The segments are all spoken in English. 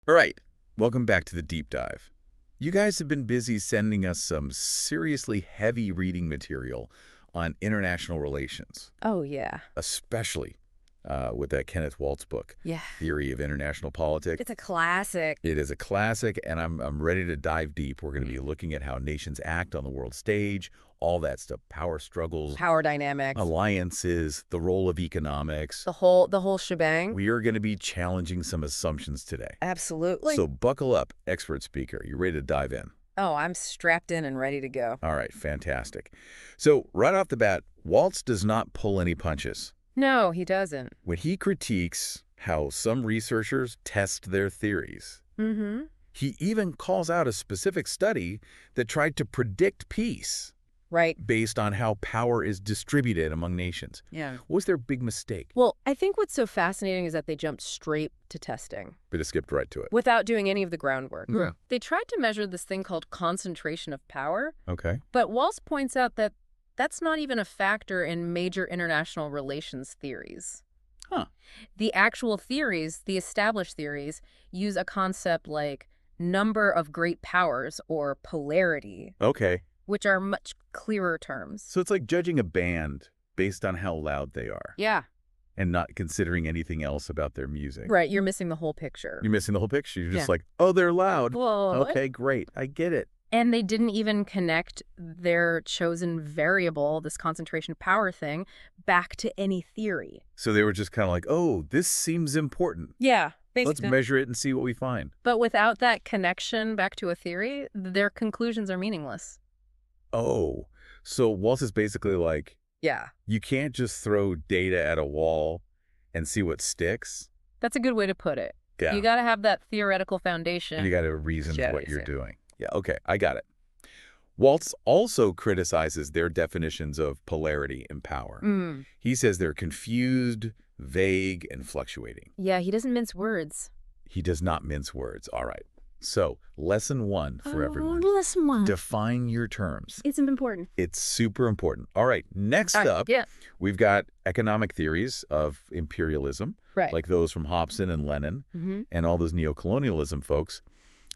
All right, welcome back to the deep dive. You guys have been busy sending us some seriously heavy reading material on international relations, Oh, yeah. especially with that Kenneth Waltz book, Yeah. Theory of International Politics. It's a classic. It is a classic, and I'm ready to dive deep. We're going to be looking at how nations act on the world stage, all that stuff, power struggles, Power dynamics. alliances, the role of economics. The whole shebang. We are going to be challenging some assumptions today. Absolutely. So buckle up, expert speaker. You ready to dive in? Oh, I'm strapped in and ready to go. All right, fantastic. So right off the bat, Waltz does not pull any punches. No, he doesn't. When he critiques how some researchers test their theories, Mm-hmm. he even calls out a specific study that tried to predict peace Right. based on how power is distributed among nations. Yeah. What was their big mistake? Well, I think what's so fascinating is that they jumped straight to testing But it skipped right to it. without doing any of the groundwork. Yeah. They tried to measure this thing called concentration of power, Okay. but Waltz points out that that's not even a factor in major international relations theories. Huh. The actual theories, the established theories, use a concept like number of great powers or polarity, Okay. which are much clearer terms. So it's like judging a band based on how loud they are Yeah. and not considering anything else about their music. Right, you're missing the whole picture. You're missing the whole picture. You're just Yeah. like, oh, they're loud. Whoa. Okay, great. I get it. And they didn't even connect their chosen variable, this concentration of power thing, back to any theory. So they were just kind of like, oh, this seems important. Yeah, Let's measure it and see what we find. But without that connection back to a theory, their conclusions are meaningless. Oh, so Waltz is basically like, Yeah. you can't just throw data at a wall and see what sticks. That's a good way to put it. Yeah. You got to have that theoretical foundation. And you got to reason Yeah, what you're yeah. doing. Yeah, okay, I got it. Waltz also criticizes their definitions of polarity and power. Mm. He says they're confused, vague, and fluctuating. Yeah, he doesn't mince words. He does not mince words. All right. So, lesson one for everyone. Lesson one. Define your terms. It's important. It's super important. All right, next All right, up, yeah. we've got economic theories of imperialism, Right. like those from Hobson and Lenin Mm-hmm. and all those neocolonialism folks.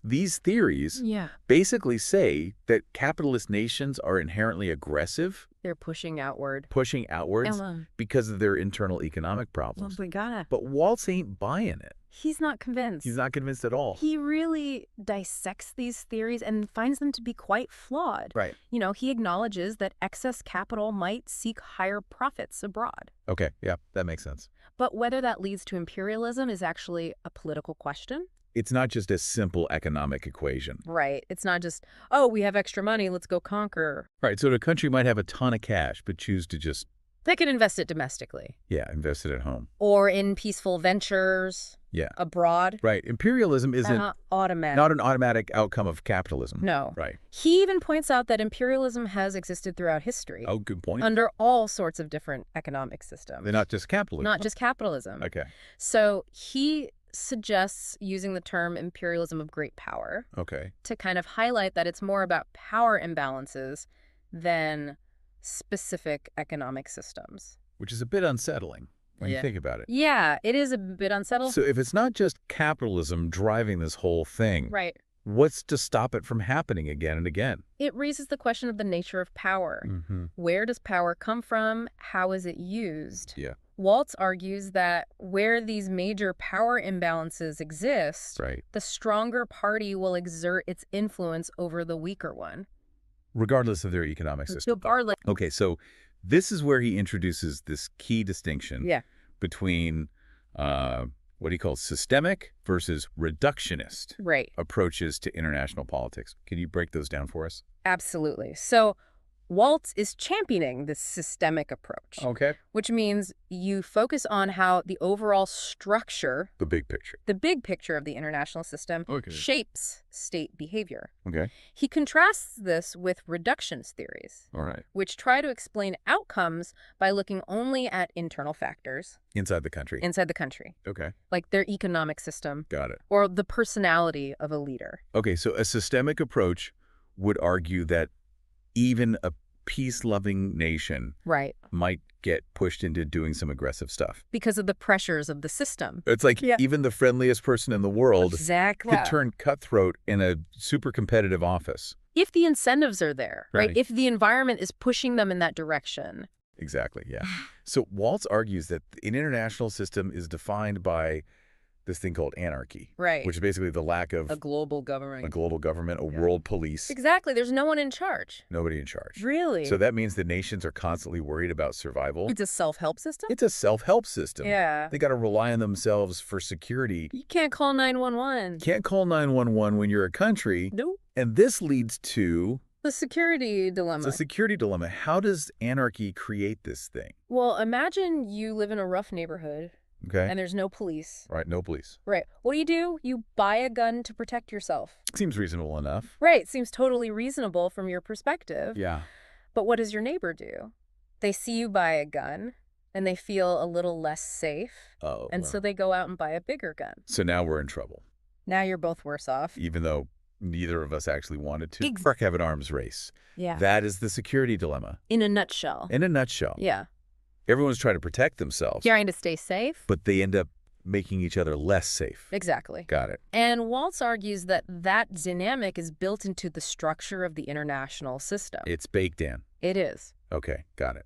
These theories Yeah. basically say that capitalist nations are inherently aggressive, They're pushing outward. pushing outwards because of their internal economic problems. we gotta. But Waltz ain't buying it. He's not convinced. He's not convinced at all. He really dissects these theories and finds them to be quite flawed. Right. You know, he acknowledges that excess capital might seek higher profits abroad. Okay, yeah, that makes sense. But whether that leads to imperialism is actually a political question. It's not just a simple economic equation. Right. It's not just, oh, we have extra money, let's go conquer. Right, so the country might have a ton of cash, but choose to just, They can invest it domestically invest it at home. or in peaceful ventures Yeah. abroad. Right, imperialism isn't Not automatic. not an automatic outcome of capitalism. No. Right. He even points out that imperialism has existed throughout history Oh, good point. under all sorts of different economic systems. They're not just capitalism. Not just capitalism. Okay, So he suggests using the term imperialism of great power okay. to kind of highlight that it's more about power imbalances than specific economic systems. Which is a bit unsettling when you Yeah. think about it. Yeah, it is a bit unsettled. So if it's not just capitalism driving this whole thing, Right. what's to stop it from happening again and again? It raises the question of the nature of power. Mm-hmm. Where does power come from? How is it used? Yeah. Waltz argues that where these major power imbalances exist, Right. the stronger party will exert its influence over the weaker one. Regardless of their economic system. Regardless. Okay, so this is where he introduces this key distinction Yeah. between what he calls systemic versus reductionist Right. approaches to international politics. Can you break those down for us? Absolutely. So Waltz is championing this systemic approach, Okay. which means you focus on how the overall structure, The big picture. the big picture of the international system, Okay. shapes state behavior. Okay. He contrasts this with reductionist theories, All right. which try to explain outcomes by looking only at internal factors Inside the country. inside the country, Okay. like their economic system Got it. or the personality of a leader. Okay, so a systemic approach would argue that even a peace-loving nation Right. might get pushed into doing some aggressive stuff. Because of the pressures of the system. It's like Yeah. even the friendliest person in the world Exactly. could turn cutthroat in a super competitive office. If the incentives are there, right? Right. If the environment is pushing them in that direction. Exactly, yeah. So Waltz argues that an international system is defined by this thing called anarchy, Right. which is basically the lack of A global a government. global government, a world police, Exactly. There's no one in charge. nobody in charge. Really? So that means the nations are constantly worried about survival. It's a self-help system? It's a self-help system. Yeah. They got to rely on themselves for security. You can't call 911. Can't call 911 when you're a country. Nope. And this leads to The security dilemma. the security dilemma. How does anarchy create this thing? Well, imagine you live in a rough neighborhood Okay? and there's no police. Right, no police. Right. What do? You buy a gun to protect yourself. Seems reasonable enough. Right. Seems totally reasonable from your perspective. Yeah. But what does your neighbor do? They see you buy a gun and they feel a little less safe. Oh. And well. so they go out and buy a bigger gun. So now we're in trouble, Now you're both worse off. even though neither of us actually wanted to. Ex- Fuck have an arms race. Yeah. That is the security dilemma. In a nutshell. In a nutshell. Yeah. Everyone's trying to protect themselves, Trying to stay safe. but they end up making each other less safe. Exactly. Got it. And Waltz argues that that dynamic is built into the structure of the international system. It's baked in. It is. Okay, got it.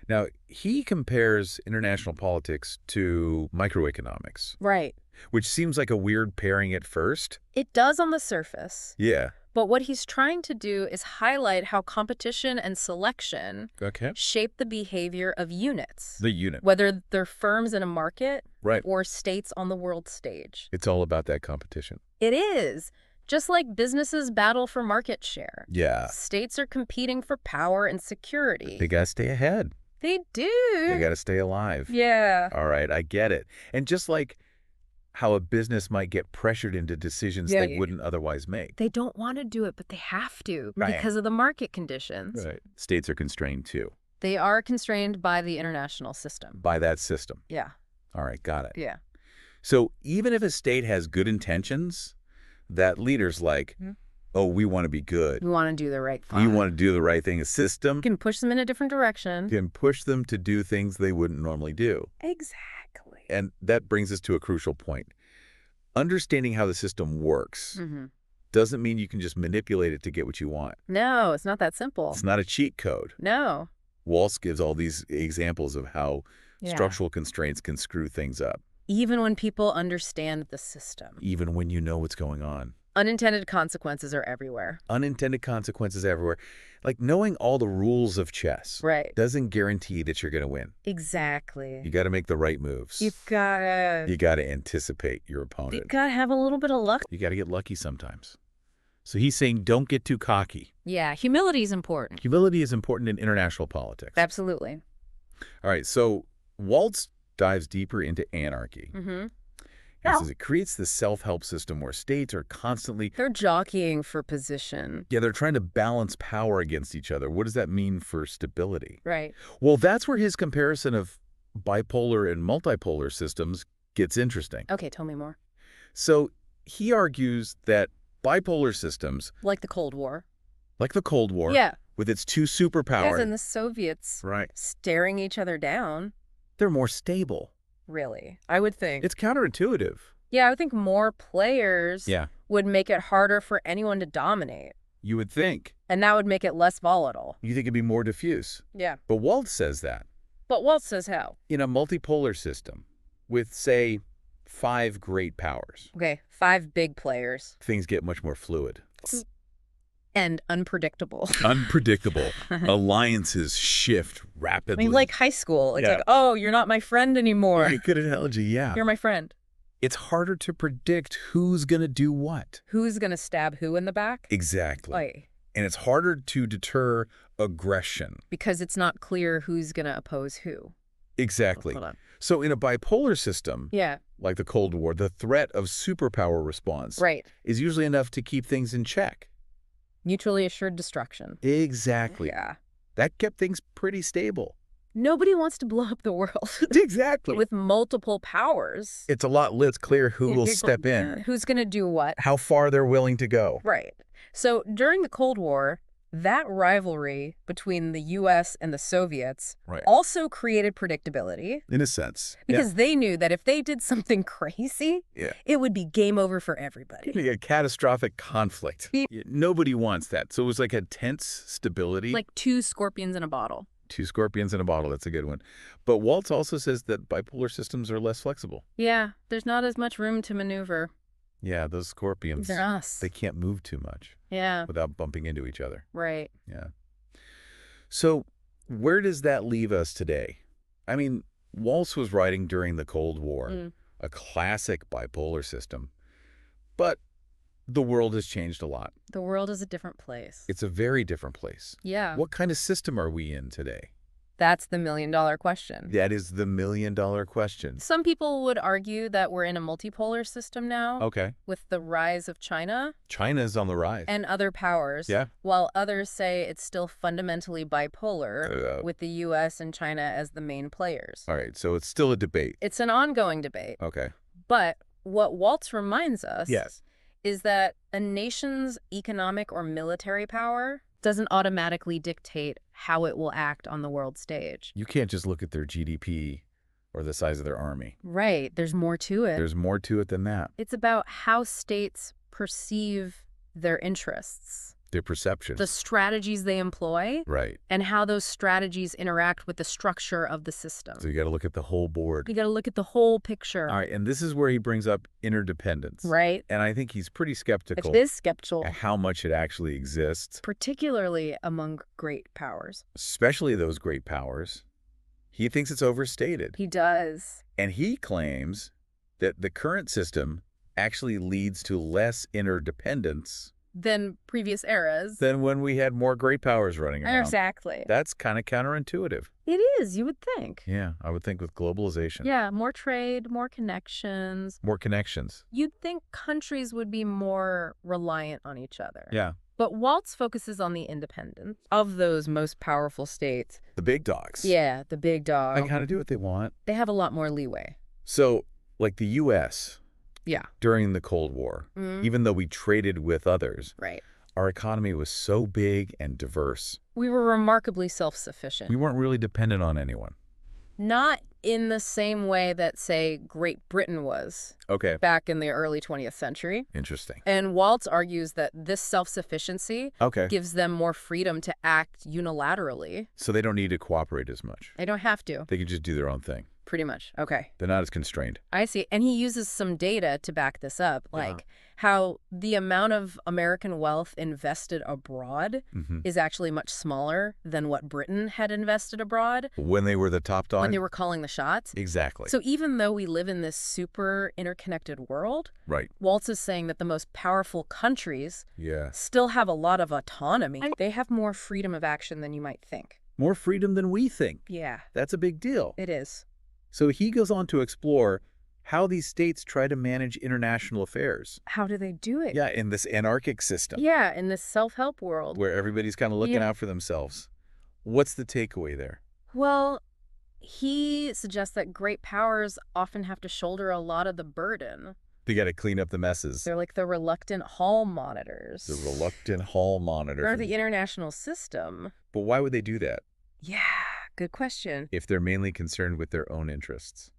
Now, he compares international politics to microeconomics, Right. which seems like a weird pairing at first. It does on the surface. Yeah. But what he's trying to do is highlight how competition and selection Okay. shape the behavior of units, The unit. whether they're firms in a market Right. or states on the world stage. It's all about that competition. It is. Just like businesses battle for market share. Yeah. States are competing for power and security. They got to stay ahead. They do. They got to stay alive. Yeah. All right, I get it. And just like how a business might get pressured into decisions Yeah, they wouldn't otherwise make. They don't want to do it, but they have to Right. because of the market conditions. Right. States are constrained too They are constrained by the international system. by that system. Yeah. All right, got it. Yeah. So even if a state has good intentions, that leader's like, Mhm. oh, we want to be good. We want to do the right We thing. want to do the right thing. A system You can push them in a different direction. can push them to do things they wouldn't normally do. Exactly. And that brings us to a crucial point. Understanding how the system works Mm-hmm. doesn't mean you can just manipulate it to get what you want. No, it's not that simple. It's not a cheat code. No. Waltz gives all these examples of how Yeah. structural constraints can screw things up, Even when people understand the system. even when you know what's going on. Unintended consequences are everywhere. Unintended consequences everywhere. Like knowing all the rules of chess Right. doesn't guarantee that you're going to win. Exactly. You got to make the right moves. You've got You got to anticipate your you opponent. got to have a little bit of luck. You got to get lucky sometimes. So he's saying don't get too cocky. Yeah, humility is important. Humility is important in international politics. Absolutely. All right, so Waltz dives deeper into anarchy. Mm-hmm. He says it creates this self-help system where states are constantly, They're jockeying for position. they're trying to balance power against each other. What does that mean for stability? Right. Well, that's where his comparison of bipolar and multipolar systems gets interesting. Okay, tell me more. So he argues that bipolar systems, Like the Cold War. like the Cold War, Yeah. with its two Yes, superpowers, and the Soviets right, staring each other down. they're more stable. Really? I would think. It's counterintuitive. Yeah, I would think more players Yeah, would make it harder for anyone to dominate. you would think. And that would make it less volatile. You think it'd be more diffuse. Yeah. But Waltz says that But Walt says how? in a multipolar system with, say, 5 great powers, Okay, 5 big players. things get much more fluid. And unpredictable. Unpredictable. Alliances shift I rapidly. mean, like high school. It's Yeah. like, oh, you're not my friend anymore. Right, good analogy, yeah. You're my friend. It's harder to predict who's going to do what. Who's going to stab who in the back? Exactly. Like, And it's harder to deter aggression. because it's not clear who's going to oppose who. Exactly. Hold on. So in a bipolar system, Yeah, like the Cold War, the threat of superpower response right. is usually enough to keep things in check. Mutually assured destruction. Exactly. Yeah. That kept things pretty stable. Nobody wants to blow up the world Exactly. with multiple powers. It's a lot less clear who will step in, Who's going to do what? how far they're willing to go. Right. So during the Cold War, That rivalry between the U.S. and the Soviets Right. also created predictability In a sense. because they knew that if they did something crazy, Yeah. it would be game over for everybody. A catastrophic conflict. Ye- Nobody wants that. So it was like a tense stability. Like two scorpions in a bottle. Two scorpions in a bottle. That's a good one. But Waltz also says that bipolar systems are less flexible. Yeah, there's not as much room to maneuver. Yeah, those scorpions, They're us. they can't move too much Yeah, without bumping into each other. right. Yeah. So where does that leave us today? I mean, Waltz was writing during the Cold War, a classic bipolar system. But the world has changed a lot. The world is a different place. It's a very different place. Yeah. What kind of system are we in today? That's the million-dollar question. That is the million-dollar question. Some people would argue that we're in a multipolar system now Okay. with the rise of China China's on the rise. and other powers, Yeah. while others say it's still fundamentally bipolar Uh, with the U.S. and China as the main players. all right. So it's still a debate. It's an ongoing debate. Okay. But what Waltz reminds us Yes. is that a nation's economic or military power doesn't automatically dictate how it will act on the world stage. You can't just look at their GDP or the size of their army. Right. There's more to it. There's more to it than that. It's about how states perceive their interests, Their perception. the strategies they employ, Right. and how those strategies interact with the structure of the system. So you got to look at the whole board. You got to look at the whole picture. All right. And this is where he brings up interdependence. Right? And I think he's pretty skeptical It is skeptical, at how much it actually exists, particularly among great powers. especially those great powers. He thinks it's overstated. He does. And he claims that the current system actually leads to less interdependence Than previous eras. than when we had more great powers running around. Exactly. That's kind of counterintuitive. It is, you would think. Yeah, I would think with globalization. Yeah, more trade, more connections. More connections. You'd think countries would be more reliant on each other. Yeah. But Waltz focuses on the independence of those most powerful states. The big dogs. Yeah, the big dog. They kind of do what they want. They have a lot more leeway. So, like the U.S. Yeah. during the Cold War, even though we traded with others, Right. our economy was so big and diverse. We were remarkably self-sufficient. We weren't really dependent on anyone. Not in the same way that, say, Great Britain was Okay. back in the early 20th century. Interesting. And Waltz argues that this self-sufficiency Okay. gives them more freedom to act unilaterally. So they don't need to cooperate as much. They don't have to, They can just do their own thing. pretty much. Okay. They're not as constrained. I see. And he uses some data to back this up, like how the amount of American wealth invested abroad is actually much smaller than what Britain had invested abroad When they were the top dog? when they were calling the shots. Exactly. So even though we live in this super interconnected world, Right. Waltz is saying that the most powerful countries Yeah. still have a lot of autonomy. They have more freedom of action than you might think. More freedom than we think. Yeah, That's a big deal. it is. So he goes on to explore how these states try to manage international affairs. How do they do it? Yeah, in this anarchic system Yeah, in this self-help world. where everybody's kind of looking Yeah. out for themselves. What's the takeaway there? Well, he suggests that great powers often have to shoulder a lot of the burden. They got to clean up the messes. They're like the reluctant hall monitors. The reluctant hall monitor. Or the international system. But why would they do that Yeah, good question. if they're mainly concerned with their own interests?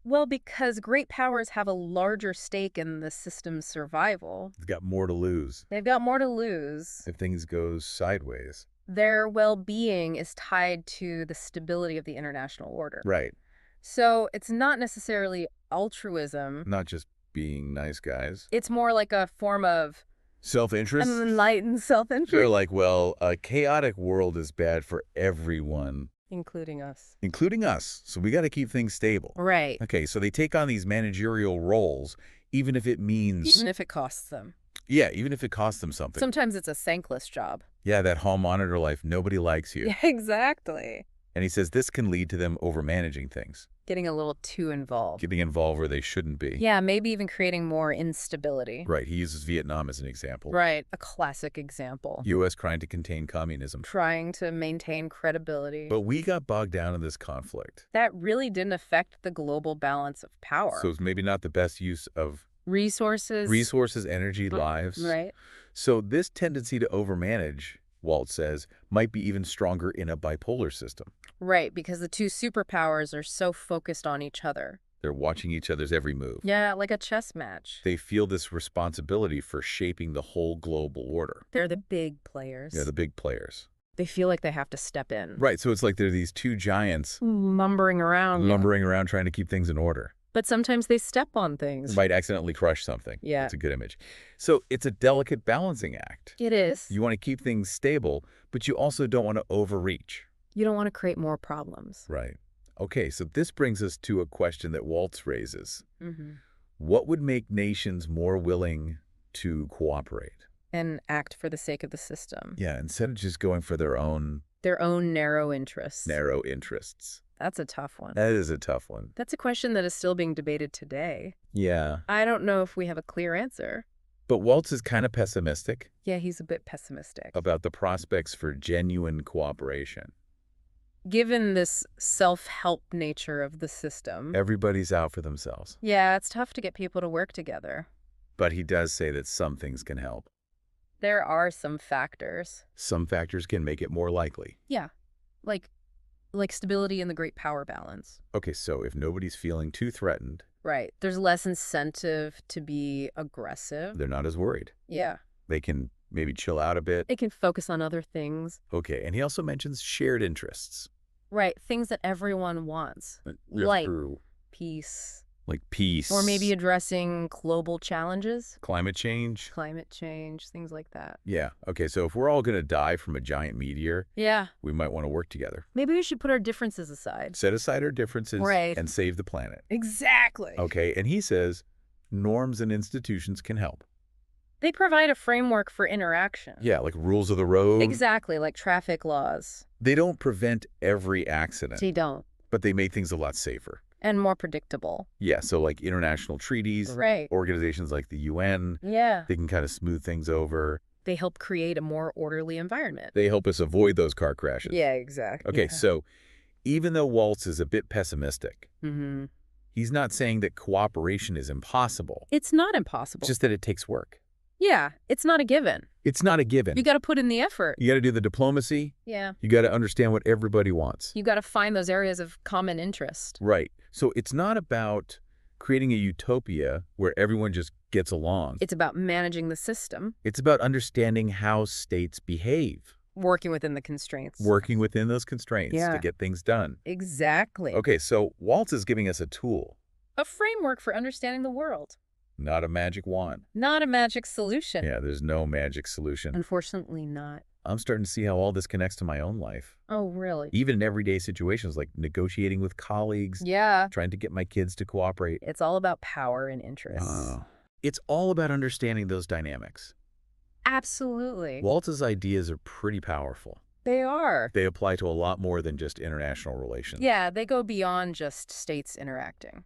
Well, because great powers have a larger stake in the system's survival. They've got more to lose They've got more to lose. if things go sideways. Their well-being is tied to the stability of the international order. Right. So it's not necessarily altruism. Not just being nice guys. It's more like a form of Self-interest? enlightened self-interest. They're like, well, a chaotic world is bad for everyone, Including us. including us. So we got to keep things stable. Right. Okay, so they take on these managerial roles, even if it means, Even if it costs them. yeah, even if it costs them something. Sometimes it's a thankless job. Yeah, that hall monitor life, nobody likes you. Yeah, exactly. And he says this can lead to them overmanaging things, Getting a little too involved. getting involved where they shouldn't be. Yeah, maybe even creating more instability. Right, he uses Vietnam as an example. Right. A classic example. U.S. trying to contain communism. Trying to maintain credibility. But we got bogged down in this conflict. That really didn't affect the global balance of power. So it's maybe not the best use of resources. resources, energy, lives. Right. So this tendency to overmanage Waltz says, might be even stronger in a bipolar system. Right, because the two superpowers are so focused on each other. They're watching each other's every move. Yeah, like a chess match. They feel this responsibility for shaping the whole global order. They're the big players. Yeah, the big players. They feel like they have to step in. Right, so it's like they're these two giants Lumbering around. lumbering around trying to keep things in order. But sometimes they step on things. Might accidentally crush something. Yeah. That's a good image. So it's a delicate balancing act. It is. You want to keep things stable, but you also don't want to overreach. You don't want to create more problems. Right. Okay, so this brings us to a question that Waltz raises. Mm-hmm. What would make nations more willing to cooperate? And act for the sake of the system. Yeah, instead of just going for their own narrow interests. narrow interests. That's a tough one. That is a tough one. That's a question that is still being debated today. Yeah. I don't know if we have a clear answer. But Waltz is kind of pessimistic Yeah, he's a bit pessimistic. about the prospects for genuine cooperation. Given this self-help nature of the system, Everybody's out for themselves. yeah, it's tough to get people to work together. But he does say that some things can help. There are some factors. Some factors can make it more likely. Yeah, like stability in the great power balance. Okay, so if nobody's feeling too threatened, Right. There's less incentive to be aggressive. they're not as worried. Yeah. They can maybe chill out a bit. It can focus on other things. Okay, and he also mentions shared interests. Right. Things that everyone wants. Like peace. Like peace. Or maybe addressing global challenges. climate change. Climate change, things like that. Yeah, okay, so if we're all going to die from a giant meteor, Yeah. we might want to work together. Maybe we should put our differences aside. Set aside our differences Right. and save the planet. Exactly. Okay, and he says norms and institutions can help. They provide a framework for interaction. Yeah, like rules of the road. Exactly, like traffic laws. They don't prevent every accident, They don't. but they make things a lot safer. And more predictable. Yeah, so like international treaties, Right. organizations like the UN, Yeah. they can kind of smooth things over. They help create a more orderly environment. They help us avoid those car crashes. Yeah, exactly. Okay, so even though Waltz is a bit pessimistic, Mm-hmm. he's not saying that cooperation is impossible, It's not impossible. just that it takes work. Yeah, it's not a given. It's not a given. You got to put in the effort. You got to do the diplomacy. Yeah. You got to understand what everybody wants. You got to find those areas of common interest. Right. So it's not about creating a utopia where everyone just gets along. It's about managing the system, It's about understanding how states behave, working within the constraints. working within those constraints to Yeah. get things done. Exactly. Okay, so Waltz is giving us a tool, A framework for understanding the world. not a magic wand. Not a magic solution. Yeah, there's no magic solution. Unfortunately not. I'm starting to see how all this connects to my own life. Oh, really? Even in everyday situations like negotiating with colleagues, Yeah. trying to get my kids to cooperate. It's all about power and interests. It's all about understanding those dynamics. Absolutely. Waltz's ideas are pretty powerful. They are. They apply to a lot more than just international relations. Yeah, they go beyond just states interacting.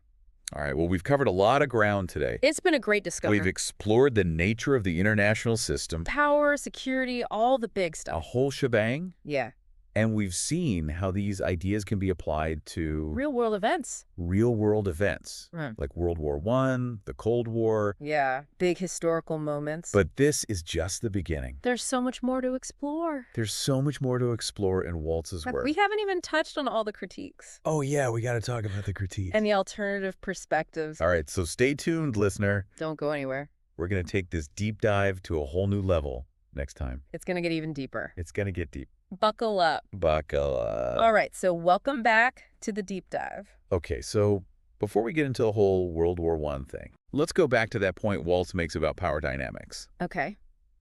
All right, well, we've covered a lot of ground today. It's been a great discovery. We've explored the nature of the international system, Power, security, all the big a stuff. whole shebang, Yeah. and we've seen how these ideas can be applied to Real world events. real-world events, Right. like World War I, the Cold War. Yeah. Big historical moments. But this is just the beginning. there's so much more to explore. There's so much more to explore in Waltz's work. We haven't even touched on all the critiques Oh, yeah, we got to talk about the critiques. and the alternative perspectives. All right, so stay tuned, listener. Don't go anywhere. We're going to take this deep dive to a whole new level next time. It's going to get even deeper. It's going to get deep. Buckle up. Buckle up. All right, so welcome back to the deep dive. Okay, so before we get into the whole World War I thing, let's go back to that point Waltz makes about power dynamics Okay.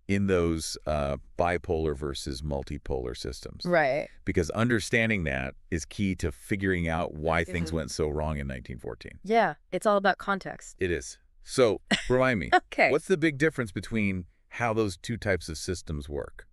in those bipolar versus multipolar systems. Right. Because understanding that is key to figuring out why things Mhm. went so wrong in 1914. Yeah, it's all about context. It is. So, remind me, Okay. what's the big difference between how those two types of systems work?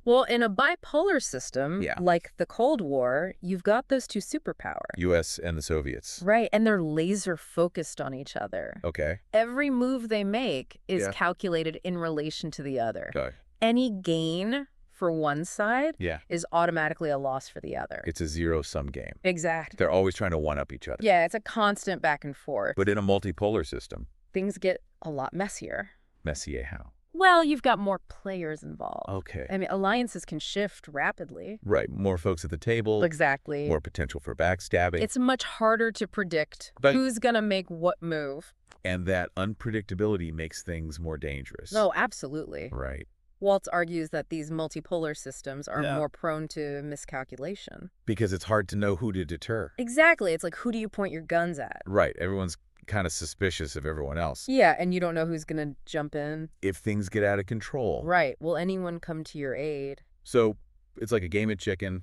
Well, in a bipolar system, Yeah. like the Cold War, you've got those two superpowers. U.S. and the Soviets. Right, and they're laser focused on each other. Okay. Every move they make is Yeah. calculated in relation to the other. Okay. Any gain for one side Yeah. is automatically a loss for the other. It's a zero-sum game. Exactly. They're always trying to one-up each other. Yeah, it's a constant back and forth. But in a multipolar system, Things get a lot messier. Messier how? Well, you've got more players involved. Okay. I mean, alliances can shift rapidly. Right. More folks at the table. Exactly. More potential for backstabbing. It's much harder to predict who's going to make what move. And that unpredictability makes things more dangerous. No, absolutely. Right. Waltz argues that these multipolar systems are more prone to miscalculation. Because it's hard to know who to deter. Exactly. It's like, who do you point your guns at? Right. Everyone's kind of suspicious of everyone else. Yeah, and you don't know who's going to jump in. If things get out of control. Right. Will anyone come to your aid? So it's like a game of chicken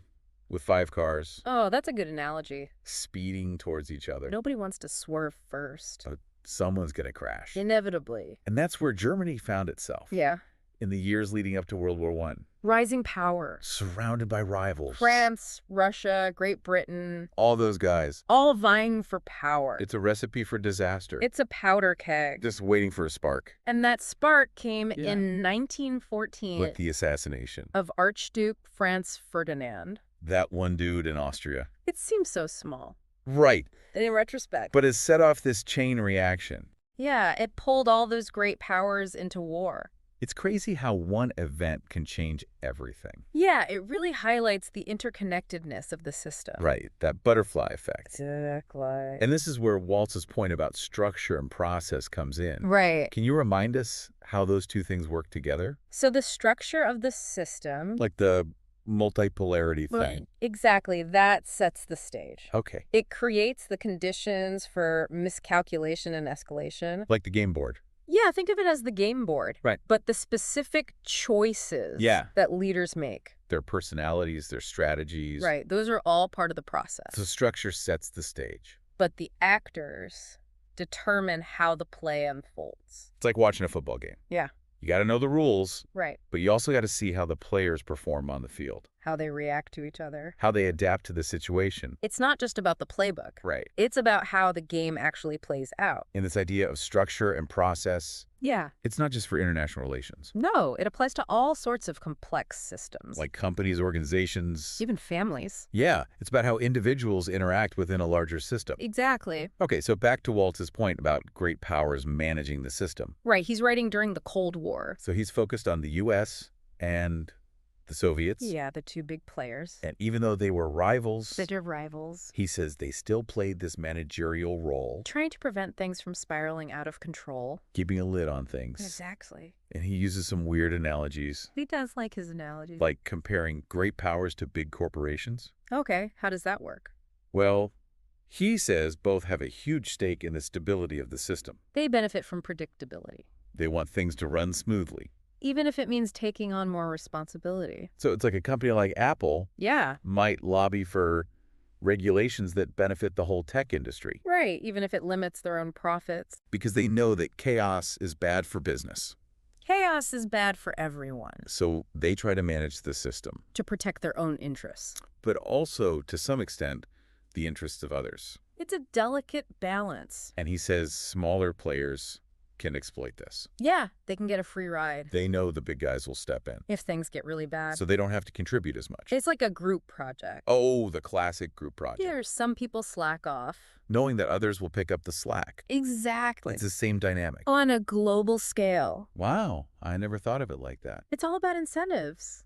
with 5 cars. Oh, that's a good analogy. Speeding towards each other. Nobody wants to swerve first. But someone's going to crash. Inevitably. And that's where Germany found itself. Yeah. In the years leading up to World War I. Rising power. Surrounded by rivals. France, Russia, Great Britain. All those guys. All vying for power. It's a recipe for disaster. It's a powder keg. Just waiting for a spark. And that spark came in 1914. With the assassination. Of Archduke Franz Ferdinand. That one dude in Austria. It seems so small. Right. In retrospect. But it set off this chain reaction. Yeah, it pulled all those great powers into war. It's crazy how one event can change everything. Yeah, it really highlights the interconnectedness of the system. Right, that butterfly effect. Exactly. And this is where Waltz's point about structure and process comes in. Right. Can you remind us how those two things work together? So the structure of the system... Like the multipolarity thing. Exactly, that sets the stage. Okay. It creates the conditions for miscalculation and escalation. Like the game board. Yeah, think of it as the game board. Right. But the specific choices that leaders make. Their personalities, their strategies. Right, those are all part of the process. The structure sets the stage. But the actors determine how the play unfolds. It's like watching a football game. Yeah. You got to know the rules. Right. But you also got to see how the players perform on the field. How they react to each other. How they adapt to the situation. It's not just about the playbook. Right. It's about how the game actually plays out. And this idea of structure and process. Yeah. It's not just for international relations. No, it applies to all sorts of complex systems. Like companies, organizations. Even families. Yeah. It's about how individuals interact within a larger system. Exactly. Okay, so back to Waltz's point about great powers managing the system. Right. He's writing during the Cold War. So he's focused on the U.S. and the Soviets. Yeah, the two big players. And even though they were rivals, Bitter rivals. he says they still played this managerial role. Trying to prevent things from spiraling out of control. Keeping a lid on things. Exactly. And he uses some weird analogies. He does like his analogies. Like comparing great powers to big corporations. Okay, how does that work? Well, he says both have a huge stake in the stability of the system. They benefit from predictability. They want things to run smoothly. Even if it means taking on more responsibility. So it's like a company like Apple might lobby for regulations that benefit the whole tech industry. Right, even if it limits their own profits. Because they know that chaos is bad for business. Chaos is bad for everyone. So they try to manage the system. To protect their own interests. But also, to some extent, the interests of others. It's a delicate balance. And he says smaller players can exploit this. Yeah, they can get a free ride. They know the big guys will step in. If things get really bad. So they don't have to contribute as much. It's like a group project. Oh, the classic group project. Here, some people slack off. Knowing that others will pick up the slack. Exactly. It's the same dynamic. On a global scale. Wow, I never thought of it like that. It's all about incentives.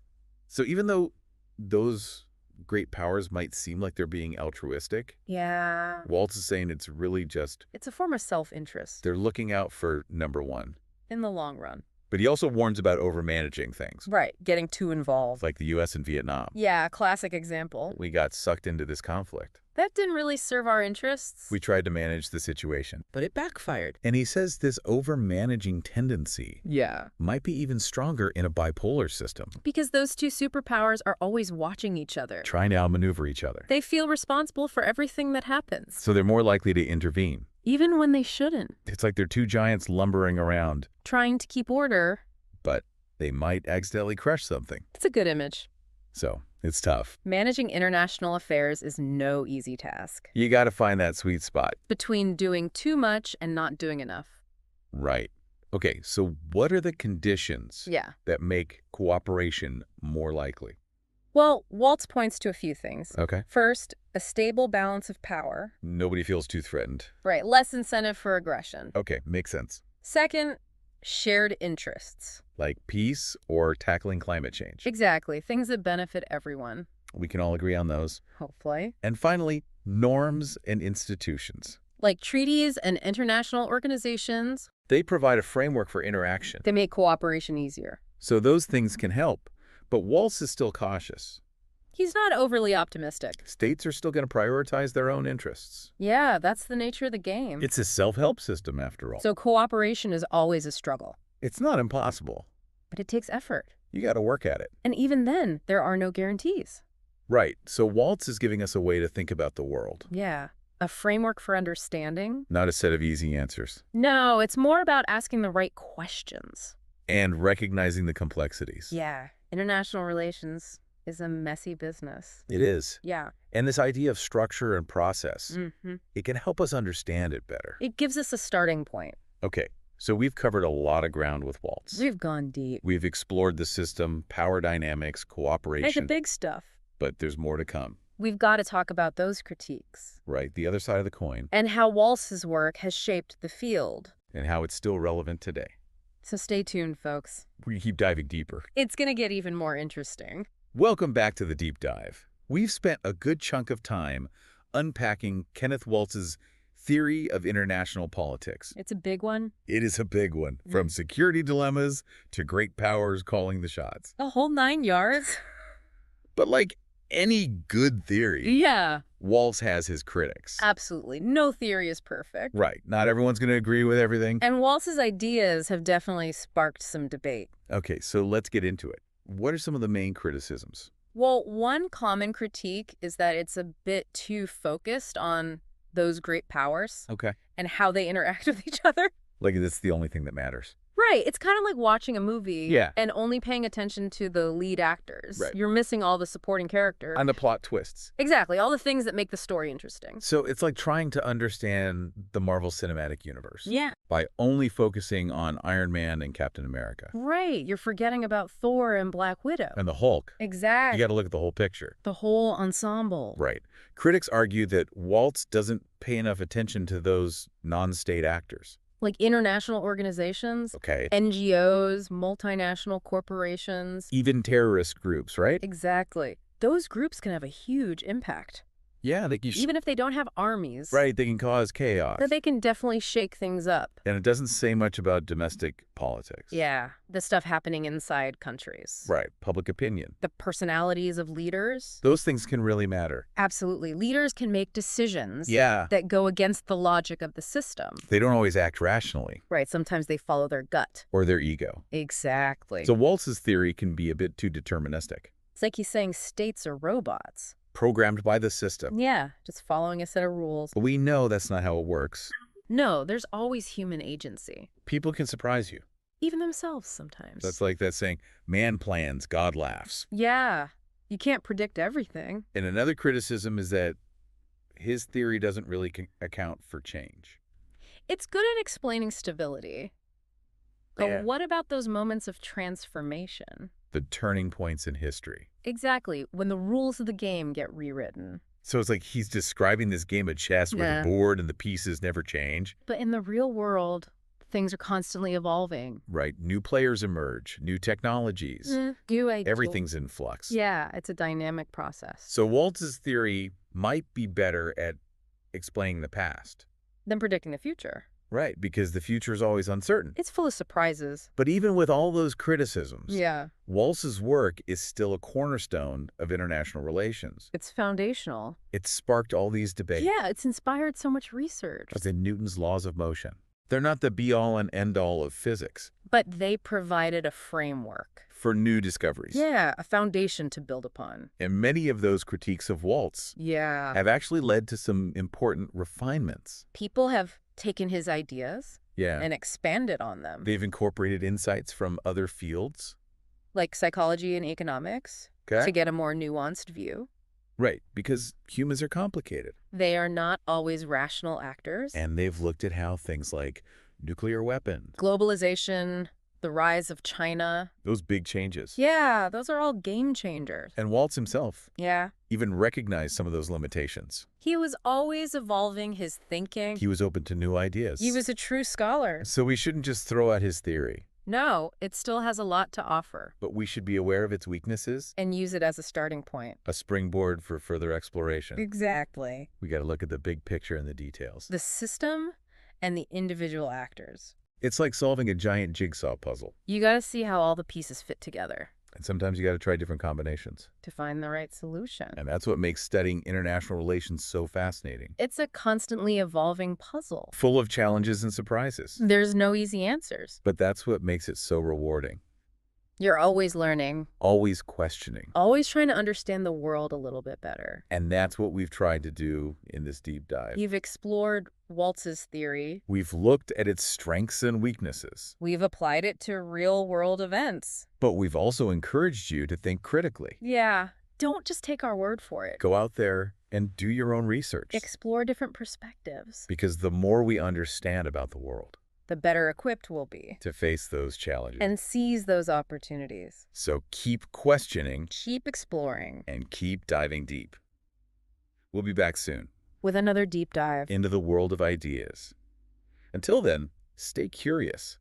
So even though those great powers might seem like they're being altruistic, yeah, Waltz is saying it's really just... It's a form of self-interest. They're looking out for number one. In the long run. But he also warns about overmanaging things. Right, getting too involved. Like the U.S. and Vietnam. Yeah, classic example. We got sucked into this conflict. That didn't really serve our interests. We tried to manage the situation. But it backfired. And he says this overmanaging tendency might be even stronger in a bipolar system. Because those two superpowers are always watching each other. Trying to outmaneuver each other. They feel responsible for everything that happens. So they're more likely to intervene. Even when they shouldn't. It's like they're two giants lumbering around. Trying to keep order. But they might accidentally crush something. It's a good image. So it's tough. Managing international affairs is no easy task. You got to find that sweet spot. Between doing too much and not doing enough. Right. Okay, so what are the conditions that make cooperation more likely? Well, Waltz points to a few things. Okay. First, a stable balance of power. Nobody feels too threatened. Right, less incentive for aggression. Okay, makes sense. Second, Shared interests. like peace or tackling climate change. Exactly. Things that benefit everyone. We can all agree on those. Hopefully. And finally, norms and institutions. Like treaties and international organizations, They provide a framework for interaction. they make cooperation easier. So those things can help. But Waltz is still cautious. He's not overly optimistic. States are still going to prioritize their own interests. Yeah, that's the nature of the game. It's a self-help system, after all. So cooperation is always a struggle. It's not impossible. But it takes effort. You got to work at it. And even then, there are no guarantees. Right. So Waltz is giving us a way to think about the world, Yeah. A framework for understanding? not a set of easy answers. No, it's more about asking the right questions. And recognizing the complexities. Yeah. International relations is a messy business. It is. Yeah. And this idea of structure and process, Mm-hmm. it can help us understand it better. It gives us a starting point. Okay, so we've covered a lot of ground with Waltz. We've gone deep. We've explored the system, power dynamics, Hey, the cooperation, big stuff. but there's more to come, We've got to talk about those critiques right? The other side of the coin, and how Waltz's work has shaped the field. and how it's still relevant today. So stay tuned, folks. We keep diving deeper. It's going to get even more interesting. Welcome back to the Deep Dive. We've spent a good chunk of time unpacking Kenneth Waltz's theory of international politics. It's a big one. It is a big one, from security dilemmas to great powers calling the shots. The whole 9 yards. But like any good theory, Yeah, Waltz has his critics. absolutely. No theory is perfect. Right. Not everyone's going to agree with everything. And Waltz's ideas have definitely sparked some debate. Okay, so let's get into it. What are some of the main criticisms? Well, one common critique is that it's a bit too focused on those great powers Okay. and how they interact with each other. Like that's the only thing that matters. Right. It's kind of like watching a movie Yeah. and only paying attention to the lead actors. Right. You're missing all the supporting character. And the plot twists. Exactly. All the things that make the story interesting. So it's like trying to understand the Marvel Cinematic Universe Yeah. by only focusing on Iron Man and Captain America Right. You're forgetting about Thor and Black Widow. and the Hulk. Exactly. You got to look at the whole picture. The whole ensemble. Right. Critics argue that Waltz doesn't pay enough attention to those non-state actors. Like international organizations, Okay. NGOs, multinational corporations. Even terrorist groups, right? Exactly. Those groups can have a huge impact. Yeah, Even if they don't have armies. right, they can cause chaos. That they can definitely shake things up. And it doesn't say much about domestic politics. Yeah. The stuff happening inside countries. Right, public opinion. The personalities of leaders. Those things can really matter. Absolutely. Leaders can make decisions Yeah. that go against the logic of the system. They don't always act rationally Right. Sometimes they follow their gut. or their ego. Exactly. So Waltz's theory can be a bit too deterministic, It's like he's saying states are robots. programmed by the system. Yeah, just following a set of rules. But we know that's not how it works. No, there's always human agency. People can surprise you. Even themselves sometimes. That's like that saying, man plans, God laughs. Yeah, you can't predict everything. And another criticism is that his theory doesn't really account for change. It's good at explaining stability. But Yeah. what about those moments of transformation? The turning points in history. Exactly, when the rules of the game get rewritten. So it's like he's describing this game of chess where Yeah. the board and the pieces never change. But in the real world, things are constantly evolving. Right. New players emerge, new technologies. New ideas. Everything's in flux. Yeah, it's a dynamic process. So Waltz's theory might be better at explaining the past. Then predicting the future. Right, because the future is always uncertain. It's full of surprises. But even with all those criticisms, Yeah, Waltz's work is still a cornerstone of international relations. it's foundational. It sparked all these debates. Yeah, it's inspired so much research. As in Newton's laws of motion. They're not the be-all and end-all of physics But they provided a framework. for new discoveries. Yeah, a foundation to build upon. And many of those critiques of Waltz Yeah. have actually led to some important refinements. People have taken his ideas Yeah. and expanded on them. They've incorporated insights from other fields. Like psychology and economics, Okay. to get a more nuanced view. Right, because humans are complicated. They are not always rational actors. And they've looked at how things like nuclear weapons, Globalization, the the rise of China. Those big changes. Yeah, those are all game changers. And Waltz himself Yeah. even recognized some of those limitations. He was always evolving his thinking. He was open to new ideas. He was a true scholar. So we shouldn't just throw out his theory. No, it still has a lot to offer. But we should be aware of its weaknesses, And use it as a starting point. a springboard for further exploration. Exactly. We got to look at the big picture and the details. The system and the individual actors. It's like solving a giant jigsaw puzzle. You got to see how all the pieces fit together And sometimes you got to try different combinations. to find the right solution. And that's what makes studying international relations so fascinating. It's a constantly evolving puzzle. Full of challenges and surprises. There's no easy answers. But that's what makes it so rewarding. You're always learning, Always questioning. always trying to understand the world a little bit better. And that's what we've tried to do in this deep dive. You've explored Waltz's theory. We've looked at its strengths and weaknesses. We've applied it to real-world events. But we've also encouraged you to think critically. Yeah, don't just take our word for it. Go out there and do your own research. Explore different perspectives. Because the more we understand about the world, The better equipped we'll be. to face those challenges. And seize those opportunities. So keep questioning Keep exploring. and keep diving deep. We'll be back soon With another deep dive. into the world of ideas. Until then, stay curious.